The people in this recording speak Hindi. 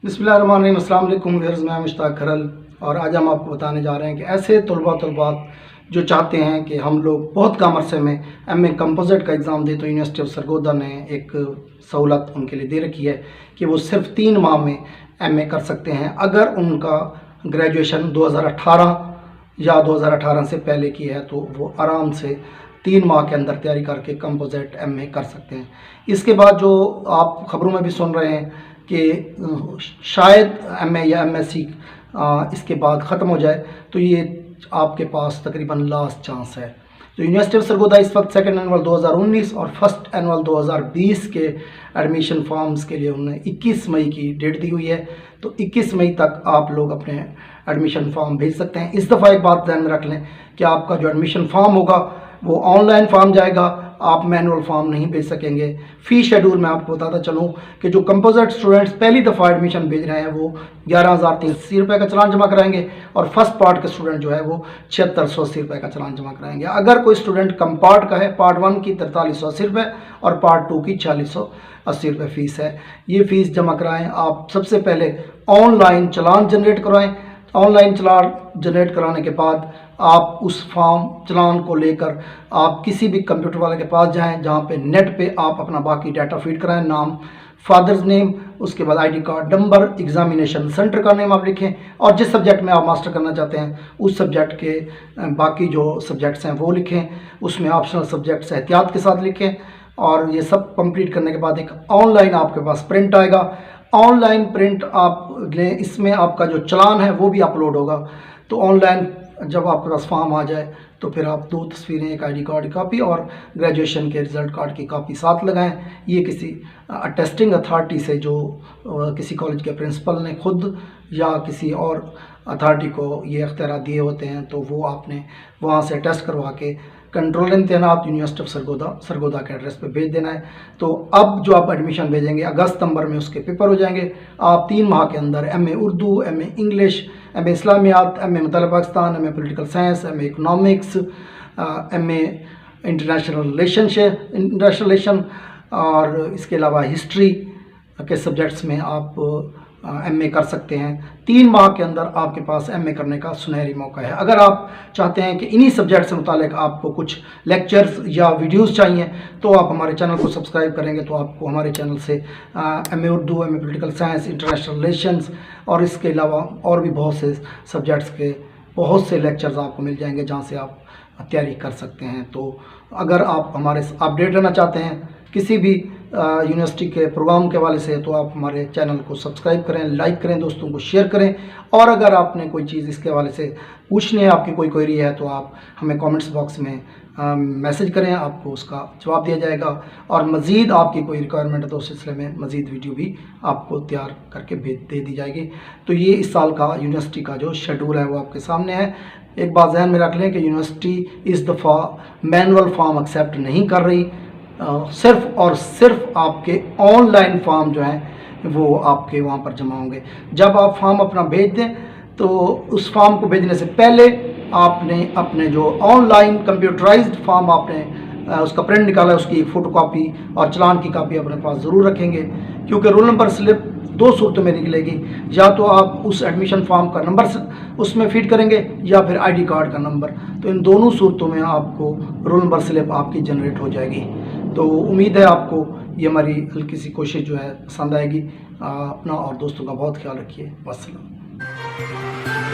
बिस्मिल्लाहिर्रहमानिर्रहीम। अस्सलाम वालेकुम व्यूअर्स, मैं मुश्ताक खरल और आज हम आपको बताने जा रहे हैं कि ऐसे तलबात जो चाहते हैं कि हम लोग बहुत कम अरसे में एमए कंपोजिट का एग्ज़ाम दें, तो यूनिवर्सिटी ऑफ सरगोदा ने एक सहूलत उनके लिए दे रखी है कि वो सिर्फ 3 माह में एमए कर सकते हैं अगर उनका ग्रेजुएशन 2018 या 2018 से पहले की है, तो वो आराम से 3 माह के अंदर तैयारी करके कंपोजिट एमए कर सकते हैं। इसके बाद जो आप खबरों में भी सुन रहे हैं कि शायद एमए या एमएससी इसके बाद ख़त्म हो जाए, तो ये आपके पास तकरीबन लास्ट चांस है। तो यूनिवर्सिटी ऑफ सरगोदा इस वक्त सेकेंड एनुअल 2019 और फर्स्ट एनुअल 2020 के एडमिशन फॉर्म्स के लिए उन्होंने 21 मई की डेट दी हुई है। तो 21 मई तक आप लोग अपने एडमिशन फॉर्म भेज सकते हैं। इस दफ़ा एक बात ध्यान में रख लें कि आपका जो एडमिशन फॉर्म होगा वो ऑनलाइन फॉर्म जाएगा, आप मैनुअल फॉर्म नहीं भेज सकेंगे। फ़ी शेड्यूल मैं आपको बताता चलूँ कि जो कंपोजिट स्टूडेंट्स पहली दफ़ा एडमिशन भेज रहे हैं वो 11,380 रुपये का चालान जमा कराएंगे और फर्स्ट पार्ट के स्टूडेंट जो है वो 7680 रुपये का चालान जमा कराएंगे। अगर कोई स्टूडेंट कम पार्ट का है, पार्ट 1 की 4380 रुपये और पार्ट 2 की 4680 रुपये फ़ीस है। ये फ़ीस जमा कराएँ। आप सबसे पहले ऑनलाइन चालान जनरेट करवाएँ। ऑनलाइन चालान जनरेट कराने के बाद आप उस फॉर्म चालान को लेकर आप किसी भी कंप्यूटर वाले के पास जाएं, जहां पे नेट पे आप अपना बाकी डाटा फीड कराएं, नाम, फादर्स नेम, उसके बाद ID card number, examination centre का नेम आप लिखें और जिस सब्जेक्ट में आप मास्टर करना चाहते हैं उस सब्जेक्ट के बाकी जो सब्जेक्ट्स हैं वो लिखें। उसमें ऑप्शनल सब्जेक्ट्स एहतियात के साथ लिखें और ये सब कंप्लीट करने के बाद एक ऑनलाइन आपके पास प्रिंट आएगा। ऑनलाइन प्रिंट आप लें, इसमें आपका जो चालान है वो भी अपलोड होगा। तो ऑनलाइन जब आपके पास फॉर्म आ जाए तो फिर आप 2 तस्वीरें, एक आईडी कार्ड की कॉपी और ग्रेजुएशन के रिज़ल्ट कार्ड की कॉपी साथ लगाएं। ये किसी अटेस्टिंग अथॉरिटी से, जो किसी कॉलेज के प्रिंसिपल ने खुद या किसी और अथॉरिटी को ये अख्तियार दिए होते हैं, तो वो आपने वहाँ से टेस्ट करवा के कंट्रोल तैनात यूनिवर्सिटी ऑफ सरगोदा के एड्रेस पे भेज देना है। तो अब जो आप एडमिशन भेजेंगे अगस्त सितंबर में उसके पेपर हो जाएंगे। आप 3 माह के अंदर MA Urdu, MA English, MA Islamiyat, MA मुतल्लिक़ Pakistan, MA political science, MA economics, MA international relation और इसके अलावा हिस्ट्री के सब्जेक्ट्स में आप एमए कर सकते हैं। 3 माह के अंदर आपके पास एमए करने का सुनहरी मौका है। अगर आप चाहते हैं कि इन्हीं सब्जेक्ट से मुतालिक आपको कुछ लेक्चर्स या वीडियोस चाहिए, तो आप हमारे चैनल को सब्सक्राइब करेंगे तो आपको हमारे चैनल से MA Urdu, MA political science, international relations और इसके अलावा और भी बहुत से सब्जेक्ट्स के बहुत से लेक्चर्स आपको मिल जाएंगे जहाँ से आप तैयारी कर सकते हैं। तो अगर आप हमारे अपडेट रहना चाहते हैं किसी भी यूनिवर्सिटी के प्रोग्राम के हवाले से, तो आप हमारे चैनल को सब्सक्राइब करें, लाइक करें, दोस्तों को शेयर करें। और अगर आपने कोई चीज़ इसके हवाले से पूछनी है, आपकी कोई क्वेरी है, तो आप हमें कमेंट्स बॉक्स में मैसेज करें, आपको उसका जवाब दिया जाएगा। और मज़ीद आपकी कोई रिक्वायरमेंट है तो उस सिलसिले में मज़ीद वीडियो भी आपको तैयार करके दे दी जाएगी। तो ये इस साल का यूनिवर्सिटी का जो शेड्यूल है वो आपके सामने है। एक बात ध्यान में रख लें कि यूनिवर्सिटी इस दफ़ा मैनुअल फॉर्म एक्सेप्ट नहीं कर रही, सिर्फ और सिर्फ आपके ऑनलाइन फॉर्म जो हैं वो आपके वहाँ पर जमा होंगे। जब आप फॉर्म अपना भेज दें तो उस फॉर्म को भेजने से पहले आपने अपने जो ऑनलाइन कंप्यूटराइज्ड फॉर्म आपने उसका प्रिंट निकाला है, उसकी फ़ोटोकॉपी और चालान की कॉपी अपने पास ज़रूर रखेंगे, क्योंकि रोल नंबर स्लिप 2 सूरतों में निकलेगी। या तो आप उस एडमिशन फॉर्म का नंबर उसमें फीड करेंगे या फिर आईडी कार्ड का नंबर। तो इन दोनों सूरतों में आपको रोल नंबर स्लिप आपकी जनरेट हो जाएगी। तो उम्मीद है आपको ये हमारी हल्की सी कोशिश जो है पसंद आएगी। अपना और दोस्तों का बहुत ख्याल रखिए। वस्सलाम।